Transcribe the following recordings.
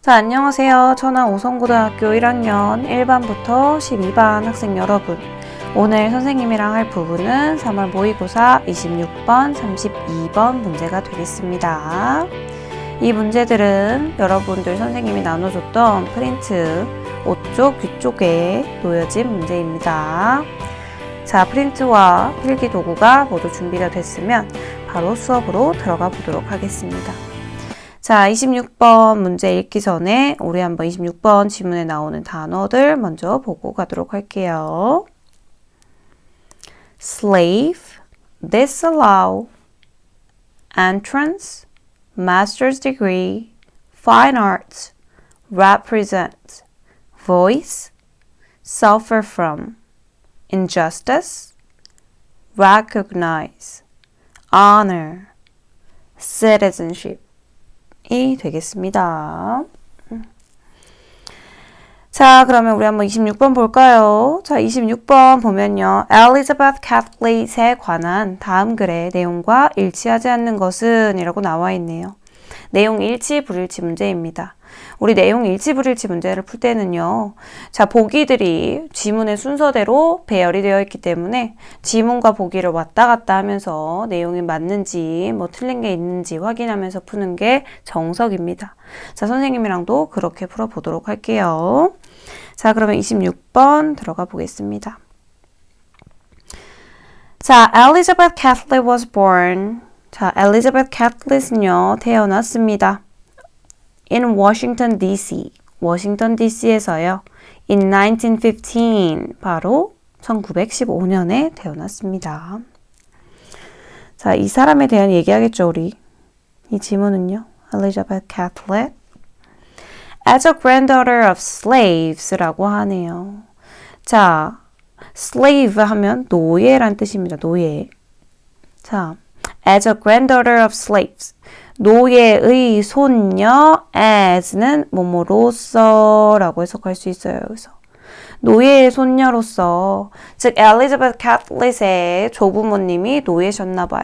자, 안녕하세요. 천안 오성고등학교 1학년 1반부터 12반 학생 여러분. 오늘 선생님이랑 할 부분은 3월 모의고사 26번, 32번 문제가 되겠습니다. 이 문제들은 여러분들 선생님이 나눠줬던 프린트 5쪽, 뒤쪽에 놓여진 문제입니다. 자, 프린트와 필기 도구가 모두 준비가 됐으면 바로 수업으로 들어가 보도록 하겠습니다. 자, 26번 문제 읽기 전에 우리 한번 26번 지문에 나오는 단어들 먼저 보고 가도록 할게요. slave, disallow, entrance, master's degree, fine arts, represent, voice, suffer from, injustice, recognize, honor, citizenship 이 되겠습니다. 자, 그러면 우리 한번 26번 볼까요? 자, 26번 보면요. 엘리자베스 캐틀릿에 관한 다음 글의 내용과 일치하지 않는 것은 이라고 나와 있네요. 내용 일치, 불일치 문제입니다. 우리 내용 일치, 불일치 문제를 풀 때는요. 자, 보기들이 지문의 순서대로 배열이 되어 있기 때문에 지문과 보기를 왔다 갔다 하면서 내용이 맞는지 뭐 틀린 게 있는지 확인하면서 푸는 게 정석입니다. 자, 선생님이랑도 그렇게 풀어보도록 할게요. 자, 그러면 26번 들어가 보겠습니다. 자, Elizabeth Catlett was born. 자, 엘리자베스 캐틀릿은요, 태어났습니다. in Washington DC, 워싱턴 DC에서요. in 1915, 바로 1915년에 태어났습니다. 자, 이 사람에 대한 얘기하겠죠, 우리. 이 지문은요, 엘리자베스 캐틀릿. as a granddaughter of slaves라고 하네요. 자, slave 하면 노예란 뜻입니다, 노예. 자, as a granddaughter of slaves. 노예의 손녀 as는 뭐뭐로서 라고 해석할 수 있어요. 그래서 노예의 손녀로서, 즉 엘리자베스 캐틀릿의 조부모님이 노예셨나 봐요.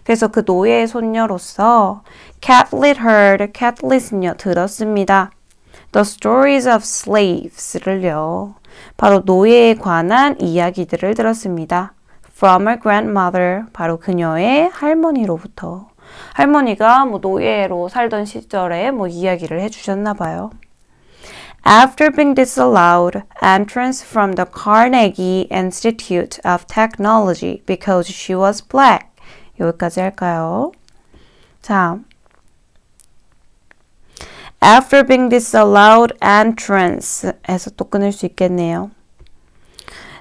그래서 그 노예의 손녀로서 Catlett heard, 캐틀릿은요 들었습니다. The stories of slaves를요 바로 노예에 관한 이야기들을 들었습니다. From her grandmother, 바로 그녀의 할머니로부터. 할머니가 뭐 노예로 살던 시절에 뭐 이야기를 해주셨나 봐요. After being disallowed entrance from the Carnegie Institute of Technology because she was black. 여기까지 할까요? 자, After being disallowed entrance 해서 또 끊을 수 있겠네요.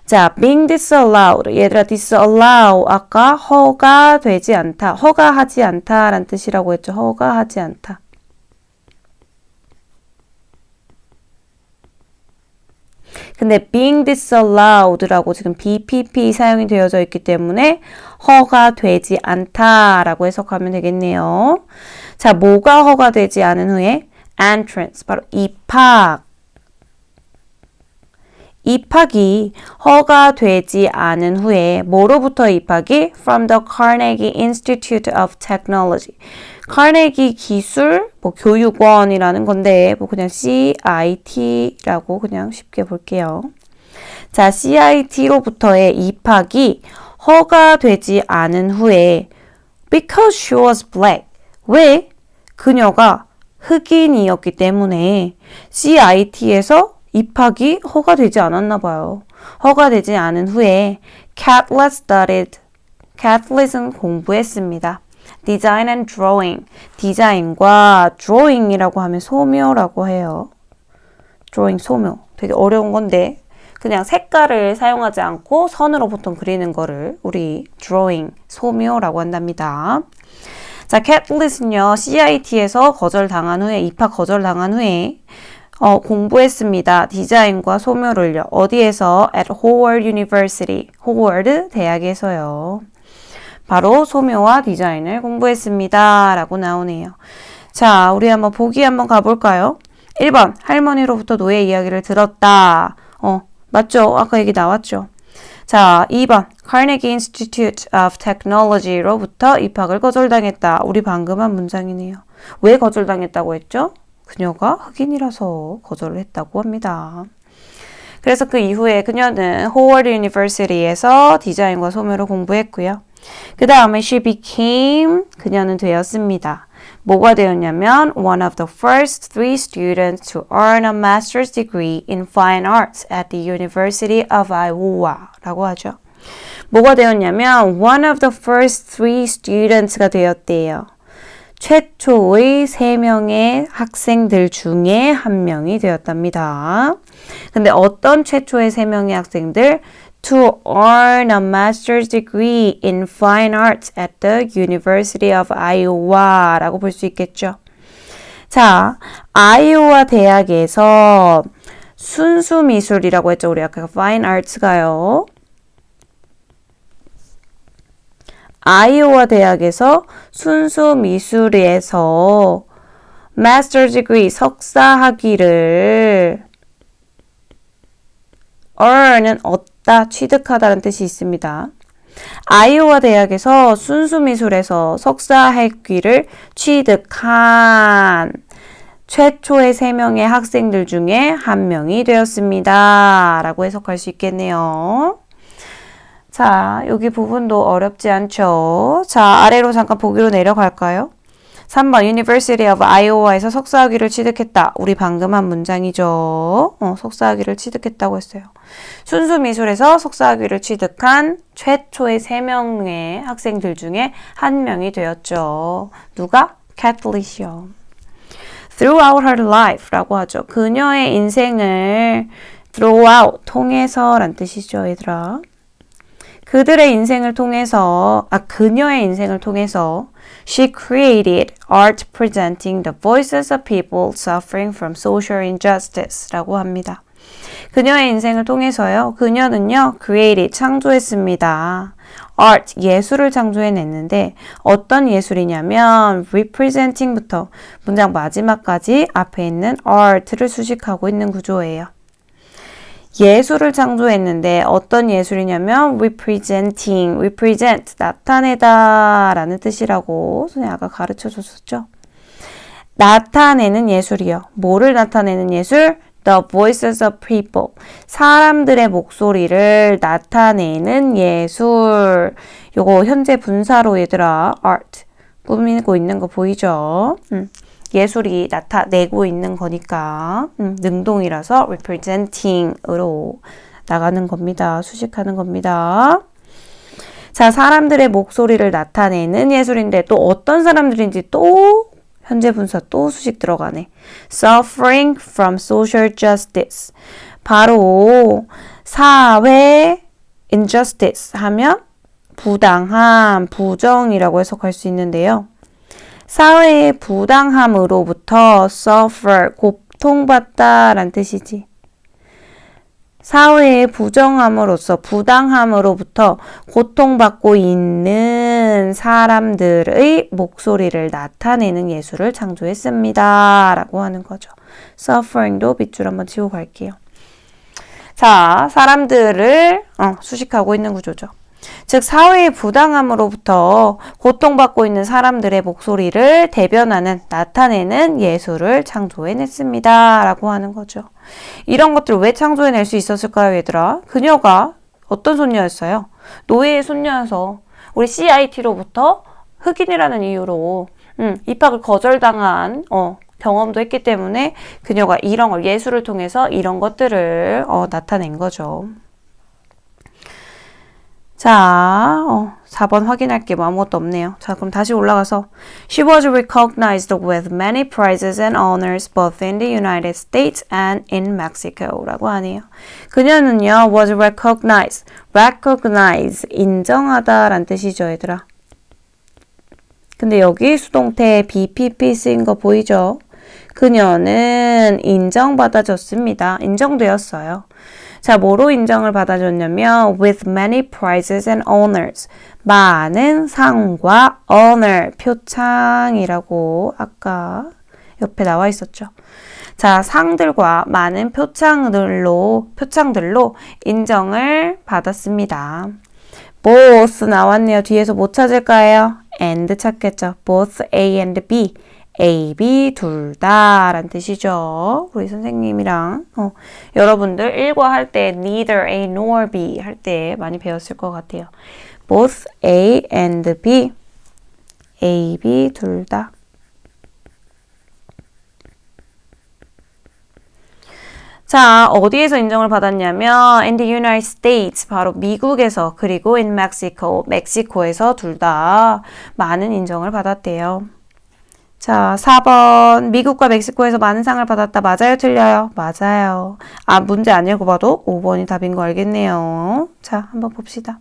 자, being disallowed. 얘들아, disallow. 아까 허가되지 않다. 허가하지 않다 라는 뜻이라고 했죠. 허가하지 않다. 근데 being disallowed라고 지금 BPP 사용이 되어져 있기 때문에 허가되지 않다라고 해석하면 되겠네요. 자, 뭐가 허가되지 않은 후에? entrance. 바로 입학. 입학이 허가되지 않은 후에 뭐로부터 입학이? From the Carnegie Institute of Technology. 카네기 기술 교육원이라는 건데 뭐 그냥 CIT라고 그냥 쉽게 볼게요. 자, CIT로부터의 입학이 허가되지 않은 후에 because she was black. 왜? 그녀가 흑인이었기 때문에 CIT에서 입학이 허가되지 않았나 봐요. 허가되지 않은 후에 Catlett studied. Catlett은 공부했습니다. Design and drawing. 디자인과 drawing이라고 하면 소묘라고 해요. drawing, 소묘. 되게 어려운 건데 그냥 색깔을 사용하지 않고 선으로 보통 그리는 거를 우리 drawing, 소묘라고 한답니다. 자, Catlett은요, CIT에서 거절당한 후에, 입학 거절당한 후에 공부했습니다. 디자인과 소묘를요. 어디에서? At Howard University. 호워드 대학에서요. 바로 소묘와 디자인을 공부했습니다. 라고 나오네요. 자, 우리 한번 보기 한번 가볼까요? 1번, 할머니로부터 노예 이야기를 들었다. 맞죠? 아까 얘기 나왔죠? 자, 2번, Carnegie Institute of Technology로부터 입학을 거절당했다. 우리 방금 한 문장이네요. 왜 거절당했다고 했죠? 그녀가 흑인이라서 거절을 했다고 합니다. 그래서 그 이후에 그녀는 호워드 유니버시티에서 디자인과 소묘를 공부했고요. 그 다음에 그녀는 되었습니다. 뭐가 되었냐면 one of the first 3 students to earn a master's degree in fine arts at the University of Iowa 라고 하죠. 뭐가 되었냐면 one of the first 3 students가 되었대요. 최초의 3명의 학생들 중에 한 명이 되었답니다. 근데 어떤 최초의 3명의 학생들? To earn a master's degree in fine arts at the University of Iowa 라고 볼 수 있겠죠. 자, 아이오와 대학에서 순수 미술이라고 했죠. 우리 아까 fine arts가요. 아이오와 대학에서 순수 미술에서 master's degree 석사 학위를 earn은 얻다, 취득하다는 뜻이 있습니다. 아이오와 대학에서 순수 미술에서 석사 학위를 취득한 최초의 3명의 학생들 중에 한 명이 되었습니다. 라고 해석할 수 있겠네요. 자, 여기 부분도 어렵지 않죠? 자, 아래로 잠깐 보기로 내려갈까요? 3번 University of Iowa에서 석사학위를 취득했다. 우리 방금 한 문장이죠. 석사학위를 취득했다고 했어요. 순수미술에서 석사학위를 취득한 최초의 3명의 학생들 중에 한 명이 되었죠. 누가? 캐틀리시요. Throughout her life 라고 하죠. 그녀의 인생을 throughout, 통해서 란 뜻이죠, 얘들아. 그녀의 인생을 통해서 she created art presenting the voices of people suffering from social injustice 라고 합니다. 그녀의 인생을 통해서요. 그녀는요. created, 창조했습니다. art, 예술을 창조해냈는데 어떤 예술이냐면 representing부터 문장 마지막까지 앞에 있는 art를 수식하고 있는 구조예요. 예술을 창조했는데 어떤 예술이냐면 represent, 나타내다 라는 뜻이라고 선생님 아까 가르쳐줬었죠. 나타내는 예술이요. 뭐를 나타내는 예술? The voices of people, 사람들의 목소리를 나타내는 예술. 요거 현재 분사로 얘들아 art 꾸미고 있는 거 보이죠? 예술이 나타내고 있는 거니까 능동이라서 representing으로 나가는 겁니다. 수식하는 겁니다. 자, 사람들의 목소리를 나타내는 예술인데 또 어떤 사람들인지 또 현재 분사 또 수식 들어가네. Suffering from social justice. 바로 사회 injustice 하면 부당함, 부정이라고 해석할 수 있는데요. 사회의 부당함으로부터 suffer, 고통받다 라는 뜻이지. 사회의 부당함으로부터 고통받고 있는 사람들의 목소리를 나타내는 예술을 창조했습니다. 라고 하는 거죠. suffering도 밑줄 한번 치고 갈게요. 자, 사람들을 수식하고 있는 구조죠. 즉 사회의 부당함으로부터 고통받고 있는 사람들의 목소리를 대변하는, 나타내는 예술을 창조해냈습니다. 라고 하는 거죠. 이런 것들을 왜 창조해낼 수 있었을까요, 얘들아? 그녀가 어떤 손녀였어요? 노예의 손녀여서 우리 CIT로부터 흑인이라는 이유로 입학을 거절당한 경험도 했기 때문에 그녀가 이런 걸 예술을 통해서 이런 것들을 나타낸 거죠. 자, 4번 확인할게요. 뭐 아무것도 없네요. 자, 그럼 다시 올라가서 She was recognized with many prizes and honors both in the United States and in Mexico 라고 하네요. 그녀는요, was recognized, 인정하다 라는 뜻이죠, 얘들아. 근데 여기 수동태 BPP 쓰인 거 보이죠? 그녀는 인정받아줬습니다. 인정되었어요. 자, 뭐로 인정을 받아줬냐면 with many prizes and honors. 많은 상과 honor, 표창이라고 아까 옆에 나와 있었죠. 자, 상들과 많은 표창들로 인정을 받았습니다. both 나왔네요. 뒤에서 뭐 찾을까요? and 찾겠죠. both A and B. A, B 둘 다 라는 뜻이죠. 우리 선생님이랑 여러분들 일과할 때 neither A nor B 할 때 많이 배웠을 것 같아요. Both A and B. A, B 둘 다. 자, 어디에서 인정을 받았냐면 in the United States, 바로 미국에서, 그리고 in Mexico, 멕시코에서 둘 다 많은 인정을 받았대요. 자, 4번 미국과 멕시코에서 많은 상을 받았다. 맞아요? 틀려요? 맞아요. 아, 문제 안 읽어봐도 5번이 답인 거 알겠네요. 자, 한번 봅시다.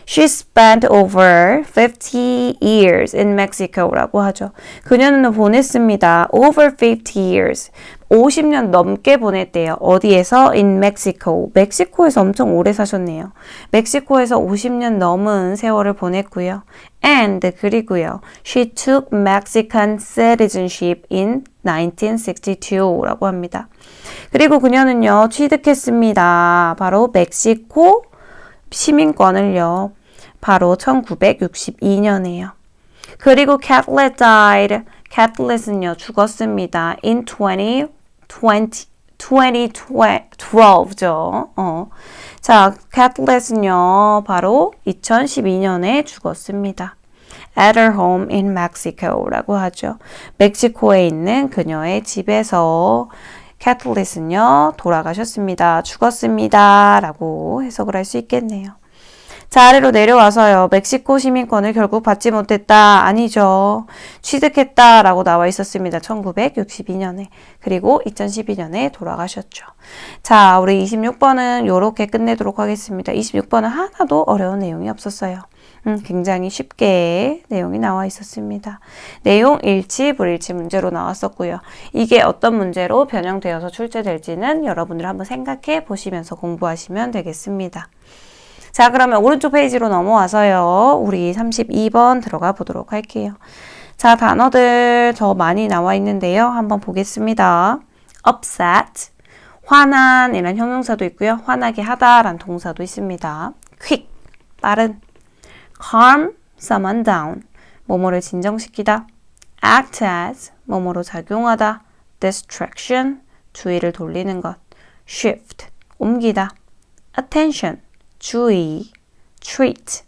She spent over 50 years in Mexico라고 하죠. 그녀는 보냈습니다. Over 50 years. 50년 넘게 보냈대요. 어디에서? In Mexico. 멕시코에서 엄청 오래 사셨네요. 멕시코에서 50년 넘은 세월을 보냈고요. And 그리고요. She took Mexican citizenship in 1962라고 합니다. 그리고 그녀는요. 취득했습니다. 바로 멕시코 시민권을요. 바로 1962년에요. 그리고 Catlett died. Catlett은요. 죽었습니다. In 2012죠. 자, Catlett은요. 바로 2012년에 죽었습니다. At her home in Mexico라고 하죠. 멕시코에 있는 그녀의 집에서 Catlett은요. 돌아가셨습니다. 죽었습니다. 라고 해석을 할 수 있겠네요. 자, 아래로 내려와서요. 멕시코 시민권을 결국 받지 못했다. 아니죠. 취득했다 라고 나와 있었습니다. 1962년에. 그리고 2012년에 돌아가셨죠. 자, 우리 26번은 이렇게 끝내도록 하겠습니다. 26번은 하나도 어려운 내용이 없었어요. 굉장히 쉽게 내용이 나와 있었습니다. 내용 일치, 불일치 문제로 나왔었고요. 이게 어떤 문제로 변형되어서 출제될지는 여러분들 한번 생각해 보시면서 공부하시면 되겠습니다. 자, 그러면 오른쪽 페이지로 넘어와서요. 우리 32번 들어가 보도록 할게요. 자, 단어들 더 많이 나와 있는데요. 한번 보겠습니다. upset, 화난이란 형용사도 있고요. 화나게 하다라는 동사도 있습니다. quick, 빠른. calm someone down, 뭐뭐를 진정시키다. act as, 뭐뭐로 작용하다. distraction, 주의를 돌리는 것. shift, 옮기다. attention, 주의. treat,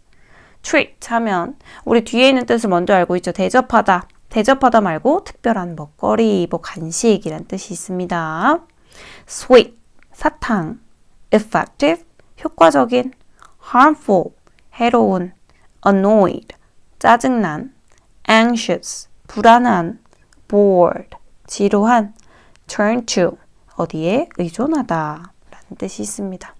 treat 하면 우리 뒤에 있는 뜻을 먼저 알고 있죠. 대접하다. 대접하다 말고 특별한 먹거리, 간식이란 뜻이 있습니다. sweet, 사탕. effective, 효과적인. harmful, 해로운. annoyed, 짜증난. anxious, 불안한. bored, 지루한. turn to, 어디에 의존하다 라는 뜻이 있습니다.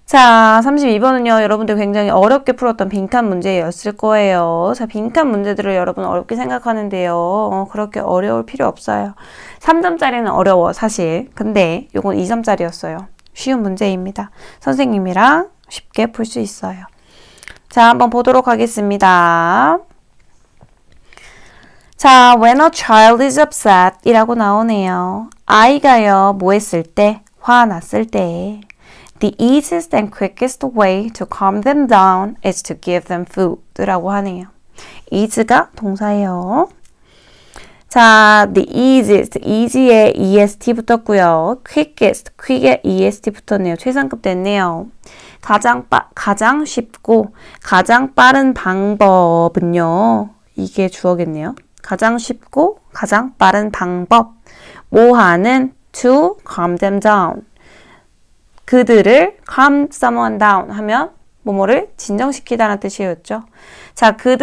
자, 32번은요, 여러분들 굉장히 어렵게 풀었던 빈칸 문제였을 거예요. 자, 빈칸 문제들을 여러분 어렵게 생각하는데요. 그렇게 어려울 필요 없어요. 3점짜리는 어려워, 사실. 근데 요건 2점짜리였어요. 쉬운 문제입니다. 선생님이랑 쉽게 풀 수 있어요. 자, 한번 보도록 하겠습니다. 자, when a child is upset 이라고 나오네요. 아이가요, 뭐 했을 때? 화났을 때. The easiest and quickest way to calm them down is to give them food 라고 하네요. ease가 동사예요. 자, the easiest, easy에 est 붙었고요. quickest, quick에 est 붙었네요. 최상급 됐네요. 가장 쉽고 가장 빠른 방법은요. 이게 주어겠네요. 가장 쉽고 가장 빠른 방법. 뭐 하는? to calm them down. 그들을 calm someone down 하면 뭐뭐를 진정시키다는 뜻이었죠. 자, 그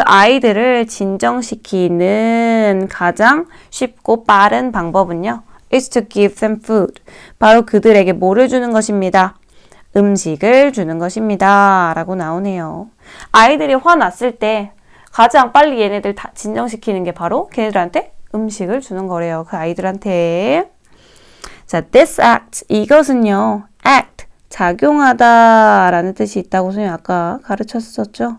아이들을 진정시키는 가장 쉽고 빠른 방법은요. is to give them food. 바로 그들에게 뭐를 주는 것입니다. 음식을 주는 것입니다. 라고 나오네요. 아이들이 화났을 때 가장 빨리 얘네들 다 진정시키는 게 바로 걔네들한테 음식을 주는 거래요. 그 아이들한테. 자, this act, 이것은요, act, 작용하다 라는 뜻이 있다고 선생님 아까 가르쳤었죠.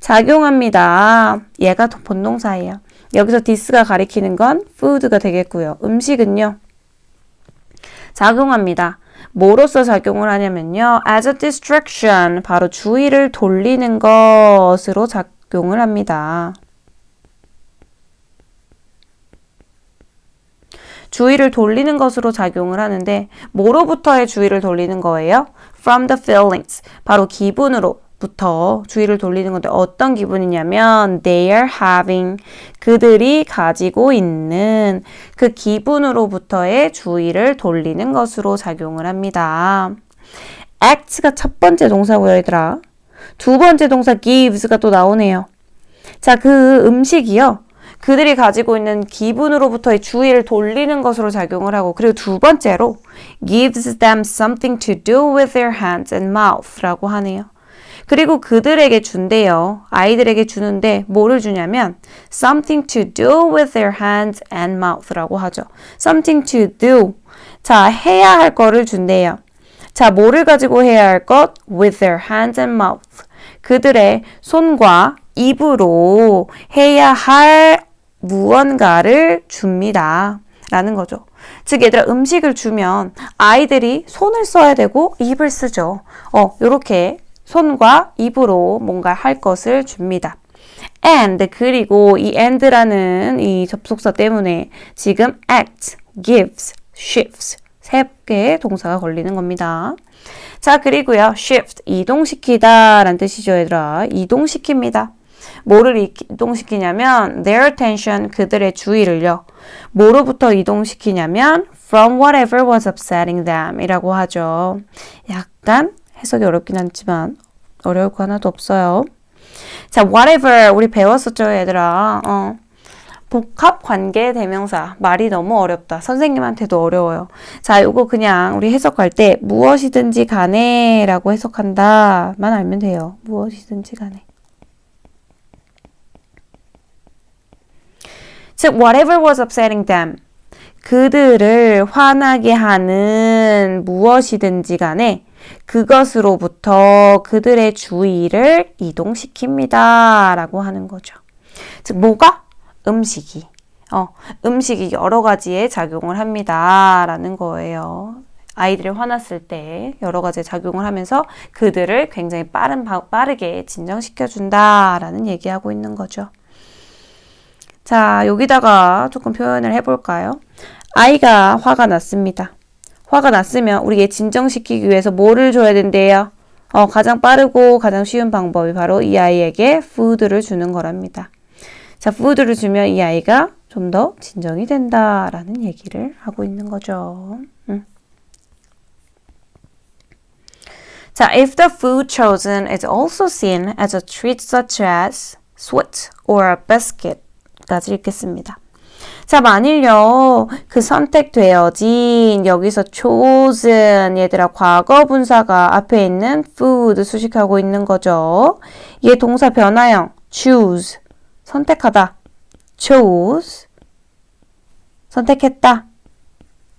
작용합니다. 얘가 본동사예요. 여기서 this가 가리키는 건 food가 되겠고요. 음식은요, 작용합니다. 뭐로서 작용을 하냐면요, as a distraction, 바로 주의를 돌리는 것으로 작용을 합니다. 주의를 돌리는 것으로 작용을 하는데 뭐로부터의 주의를 돌리는 거예요? From the feelings. 바로 기분으로부터 주의를 돌리는 건데 어떤 기분이냐면 they are having. 그들이 가지고 있는 그 기분으로부터의 주의를 돌리는 것으로 작용을 합니다. act가 첫 번째 동사고요, 얘들아. 두 번째 동사 gives가 또 나오네요. 자, 그 음식이요. 그들이 가지고 있는 기분으로부터의 주의를 돌리는 것으로 작용을 하고 그리고 두 번째로 gives them something to do with their hands and mouth 라고 하네요. 그리고 그들에게 준대요. 아이들에게 주는데 뭐를 주냐면 something to do with their hands and mouth 라고 하죠. something to do. 자, 해야 할 거를 준대요. 자, 뭐를 가지고 해야 할 것? with their hands and mouth. 그들의 손과 입으로 해야 할 무언가를 줍니다. 라는 거죠. 즉 얘들아 음식을 주면 아이들이 손을 써야 되고 입을 쓰죠. 요렇게 손과 입으로 뭔가 할 것을 줍니다. and 그리고 이 and라는 이 접속사 때문에 지금 act, gives, shifts 세 개의 동사가 걸리는 겁니다. 자 그리고요 shift 이동시키다 라는 뜻이죠 얘들아. 이동시킵니다. 뭐를 이동시키냐면 their attention 그들의 주의를요. 뭐로부터 이동시키냐면 from whatever was upsetting them 이라고 하죠. 약간 해석이 어렵긴 하지만 어려울 거 하나도 없어요. 자 whatever 우리 배웠었죠 얘들아. 복합 관계 대명사 말이 너무 어렵다. 선생님한테도 어려워요. 자 요거 그냥 우리 해석할 때 무엇이든지 간에 라고 해석한다만 알면 돼요. 무엇이든지 간에. 즉 whatever was upsetting them 그들을 화나게 하는 무엇이든지 간에 그것으로부터 그들의 주의를 이동시킵니다 라고 하는 거죠. 즉 뭐가? 음식이 음식이 여러 가지의 작용을 합니다 라는 거예요. 아이들이 화났을 때 여러 가지 작용을 하면서 그들을 굉장히 빠르게 진정시켜준다 라는 얘기하고 있는 거죠. 자, 여기다가 조금 표현을 해볼까요? 아이가 화가 났습니다. 화가 났으면 우리 얘 진정시키기 위해서 뭐를 줘야 된대요? 가장 빠르고 가장 쉬운 방법이 바로 이 아이에게 food를 주는 거랍니다. 자, food를 주면 이 아이가 좀 더 진정이 된다라는 얘기를 하고 있는 거죠. 자, if the food chosen is also seen as a treat such as sweet or a biscuit 까지 읽겠습니다. 자, 만일요, 그 선택되어진, 여기서 chosen, 얘들아, 과거 분사가 앞에 있는 food 수식하고 있는 거죠. 얘 동사 변화형, choose, 선택하다, chose, 선택했다,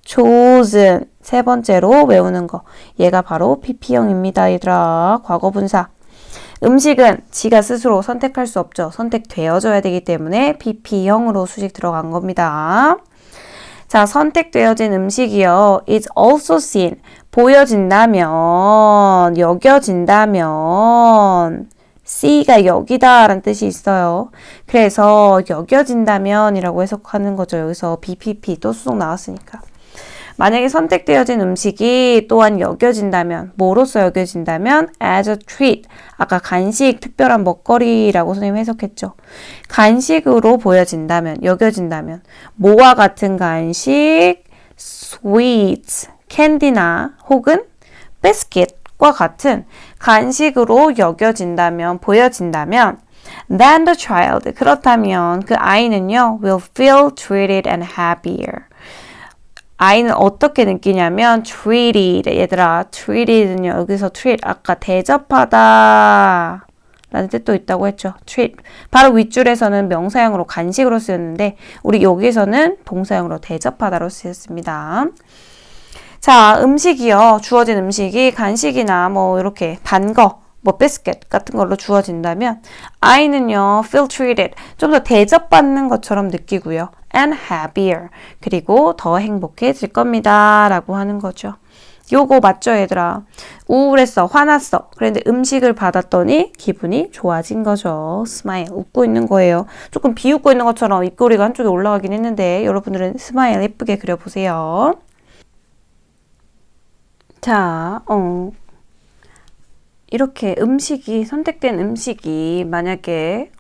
chosen, 세 번째로 외우는 거. 얘가 바로 PP형입니다, 얘들아. 과거 분사. 음식은 지가 스스로 선택할 수 없죠. 선택되어져야 되기 때문에 PP형으로 수식 들어간 겁니다. 자, 선택되어진 음식이요. It's also seen. 보여진다면, 여겨진다면, C가 여기다 라는 뜻이 있어요. 그래서 여겨진다면 이라고 해석하는 거죠. 여기서 BPP 또 수동 나왔으니까. 만약에 선택되어진 음식이 또한 여겨진다면, 뭐로서 여겨진다면 as a treat, 아까 간식, 특별한 먹거리라고 선생님이 해석했죠. 간식으로 보여진다면, 여겨진다면, 뭐와 같은 간식, sweets, 캔디나 혹은 biscuit과 같은 간식으로 여겨진다면, 보여진다면 then the child, 그렇다면 그 아이는요 will feel treated and happier. 아이는 어떻게 느끼냐면 treated, 얘들아 treated는요 여기서 treat 아까 대접하다 라는 뜻도 있다고 했죠. treat 바로 윗줄에서는 명사형으로 간식으로 쓰였는데 우리 여기서는 동사형으로 대접하다로 쓰였습니다. 자, 음식이요. 주어진 음식이 간식이나 뭐 이렇게 단 거, 뭐 비스켓 같은 걸로 주어진다면 아이는요 feel treated 좀 더 대접받는 것처럼 느끼고요. and happier 그리고 더 행복해질 겁니다 라고 하는 거죠. 요거 맞죠, 얘들아? 우울했어, 화났어. 그런데 음식을 받았더니 기분이 좋아진 거죠. 스마일, 웃고 있는 거예요. 조금 비웃고 있는 것처럼 입꼬리가 한쪽에 올라가긴 했는데 여러분들은 스마일 예쁘게 그려보세요. 자, 이렇게 선택된 음식이 만약에,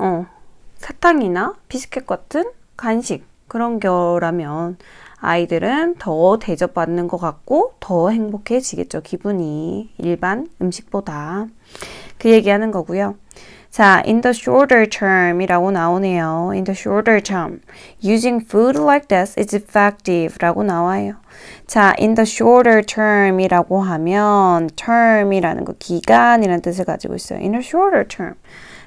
사탕이나 비스켓 같은 간식, 그런 거라면 아이들은 더 대접받는 것 같고 더 행복해지겠죠. 기분이 일반 음식보다. 그 얘기하는 거고요. 자, in the shorter term 이라고 나오네요. in the shorter term. using food like this is effective 라고 나와요. 자, in the shorter term 이라고 하면 term이라는 거 기간이라는 뜻을 가지고 있어요. in the shorter term.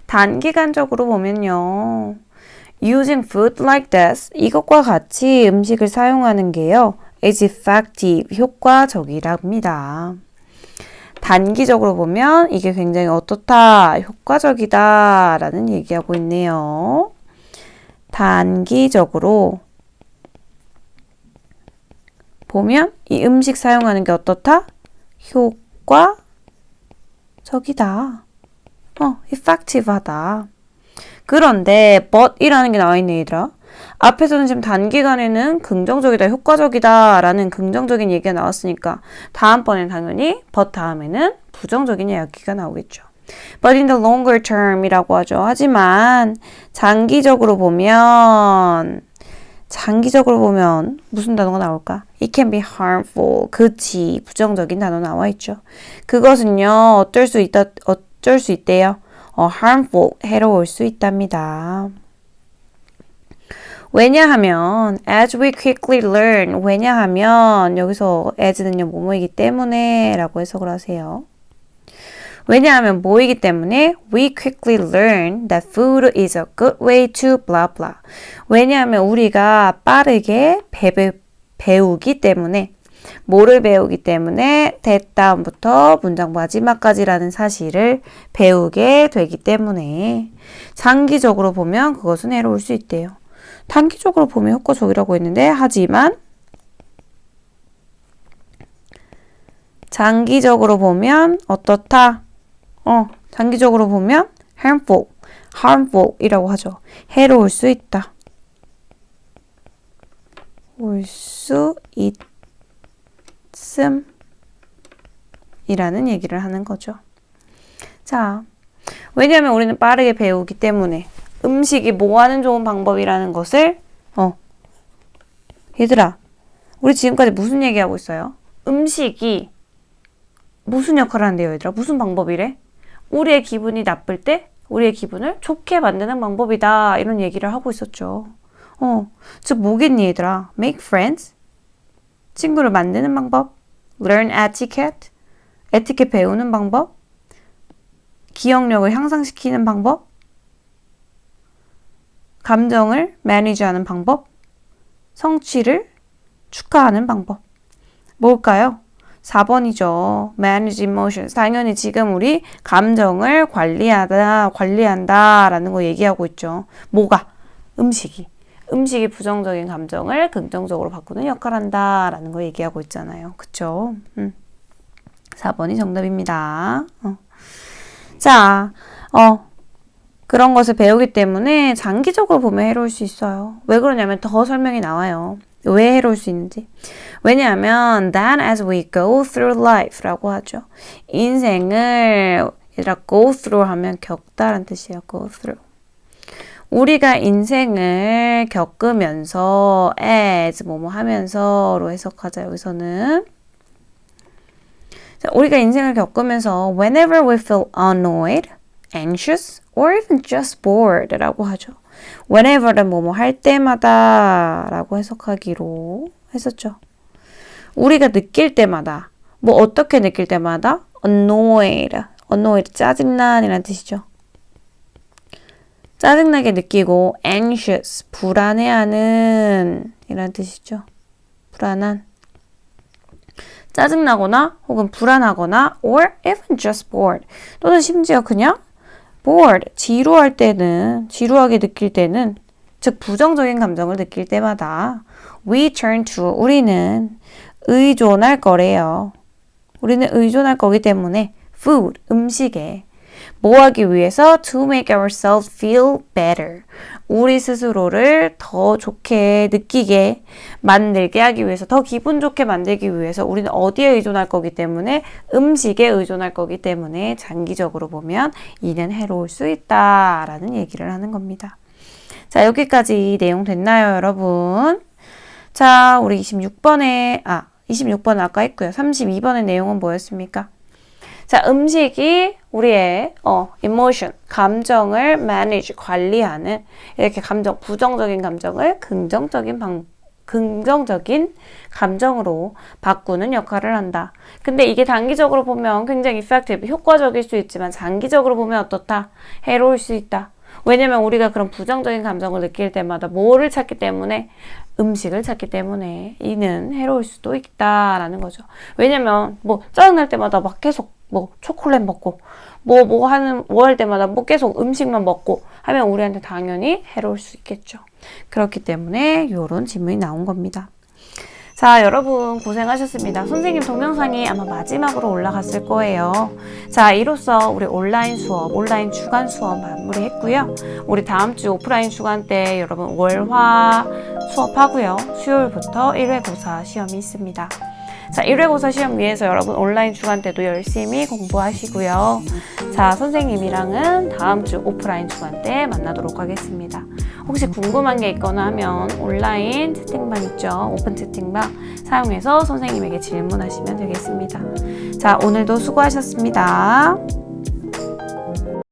단기간적으로 보면요. using food like this 이것과 같이 음식을 사용하는 게요. is effective 효과적이랍니다. 단기적으로 보면 이게 굉장히 어떻다, 효과적이다 라는 얘기하고 있네요. 단기적으로 보면 이 음식 사용하는 게 어떻다? 효과적이다. effective하다. 그런데 but이라는 게 나와 있네, 얘들아. 앞에서는 지금 단기간에는 긍정적이다, 효과적이다 라는 긍정적인 얘기가 나왔으니까 다음번엔 당연히 but 다음에는 부정적인 이야기가 나오겠죠. But in the longer term 이라고 하죠. 하지만 장기적으로 보면 무슨 단어가 나올까? It can be harmful. 그치, 부정적인 단어 나와 있죠. 그것은요, 어쩔 수 있대요. harmful, 해로울 수 있답니다. 왜냐하면 as we quickly learn, 왜냐하면 여기서 as는요 뭐뭐이기 때문에 라고 해석을 하세요. 왜냐하면 뭐이기 때문에 we quickly learn that food is a good way to blah blah. 왜냐하면 우리가 빠르게 배우기 때문에 뭐를 배우기 때문에 that 다음부터 문장 마지막까지라는 사실을 배우게 되기 때문에 장기적으로 보면 그것은 해로울 수 있대요. 단기적으로 보면 효과적이라고 했는데 하지만 장기적으로 보면 어떻다? 장기적으로 보면 harmful 이라고 하죠. 해로울 수 있다. 올 수 있음 이라는 얘기를 하는 거죠. 자, 왜냐하면 우리는 빠르게 배우기 때문에 음식이 뭐 하는 좋은 방법이라는 것을 얘들아, 우리 지금까지 무슨 얘기하고 있어요? 음식이 무슨 역할을 하는데요, 얘들아? 무슨 방법이래? 우리의 기분이 나쁠 때 우리의 기분을 좋게 만드는 방법이다. 이런 얘기를 하고 있었죠. 즉 뭐겠니, 얘들아? Make friends? 친구를 만드는 방법? Learn etiquette? 에티켓 배우는 방법? 기억력을 향상시키는 방법? 감정을 매니지하는 방법? 성취를 축하하는 방법. 뭘까요? 4번이죠. Manage emotions. 당연히 지금 우리 감정을 관리한다 라는 거 얘기하고 있죠. 뭐가? 음식이 부정적인 감정을 긍정적으로 바꾸는 역할을 한다 라는 거 얘기하고 있잖아요. 그쵸? 4번이 정답입니다. 자, 그런 것을 배우기 때문에 장기적으로 보면 해로울 수 있어요. 왜 그러냐면 더 설명이 나와요. 왜 해로울 수 있는지. 왜냐하면 then as we go through life라고 하죠. 인생을 얘들아 go through 하면 겪다라는 뜻이에요. go through. 우리가 인생을 겪으면서 as 뭐뭐 하면서로 해석하자. 여기서는 자, 우리가 인생을 겪으면서 whenever we feel annoyed, anxious, or even just bored 라고 하죠. whenever는 뭐뭐 할 때마다 라고 해석하기로 했었죠. 우리가 느낄 때마다, 뭐 어떻게 느낄 때마다 annoyed 짜증난이라는 뜻이죠. 짜증나게 느끼고 anxious, 불안해하는 이라는 뜻이죠. 불안한. 짜증나거나 혹은 불안하거나 or even just bored 또는 심지어 그냥 bored, 지루하게 느낄 때는 즉 부정적인 감정을 느낄 때마다 we turn to, 우리는 의존할 거래요. 우리는 의존할 거기 때문에 food, 음식에 뭐 하기 위해서? To make ourselves feel better. 우리 스스로를 더 좋게 느끼게 만들게 하기 위해서, 더 기분 좋게 만들기 위해서 우리는 어디에 의존할 거기 때문에? 음식에 의존할 거기 때문에 장기적으로 보면 이는 해로울 수 있다라는 얘기를 하는 겁니다. 자, 여기까지 내용 됐나요, 여러분? 자, 우리 26번은 아까 했고요. 32번의 내용은 뭐였습니까? 자, 음식이 우리의 emotion, 감정을 manage, 관리하는, 이렇게 부정적인 감정을 긍정적인 감정으로 바꾸는 역할을 한다. 근데 이게 단기적으로 보면 굉장히 effective, 효과적일 수 있지만 장기적으로 보면 어떻다? 해로울 수 있다. 왜냐면 우리가 그런 부정적인 감정을 느낄 때마다 뭐를 찾기 때문에? 음식을 찾기 때문에 이는 해로울 수도 있다라는 거죠. 왜냐면 짜증날 때마다 막 계속 초콜릿 먹고 뭐 할 때마다 계속 음식만 먹고 하면 우리한테 당연히 해로울 수 있겠죠. 그렇기 때문에 이런 질문이 나온 겁니다. 자, 여러분 고생하셨습니다. 선생님 동영상이 아마 마지막으로 올라갔을 거예요. 자, 이로써 우리 온라인 주간 수업 마무리했고요. 우리 다음 주 오프라인 주간 때 여러분 월화 수업하고요. 수요일부터 1회고사 시험이 있습니다. 자, 1회고사 시험 위해서 여러분 온라인 주간 때도 열심히 공부하시고요. 자, 선생님이랑은 다음 주 오프라인 주간 때 만나도록 하겠습니다. 혹시 궁금한 게 있거나 하면 온라인 채팅방 있죠? 오픈 채팅방 사용해서 선생님에게 질문하시면 되겠습니다. 자, 오늘도 수고하셨습니다.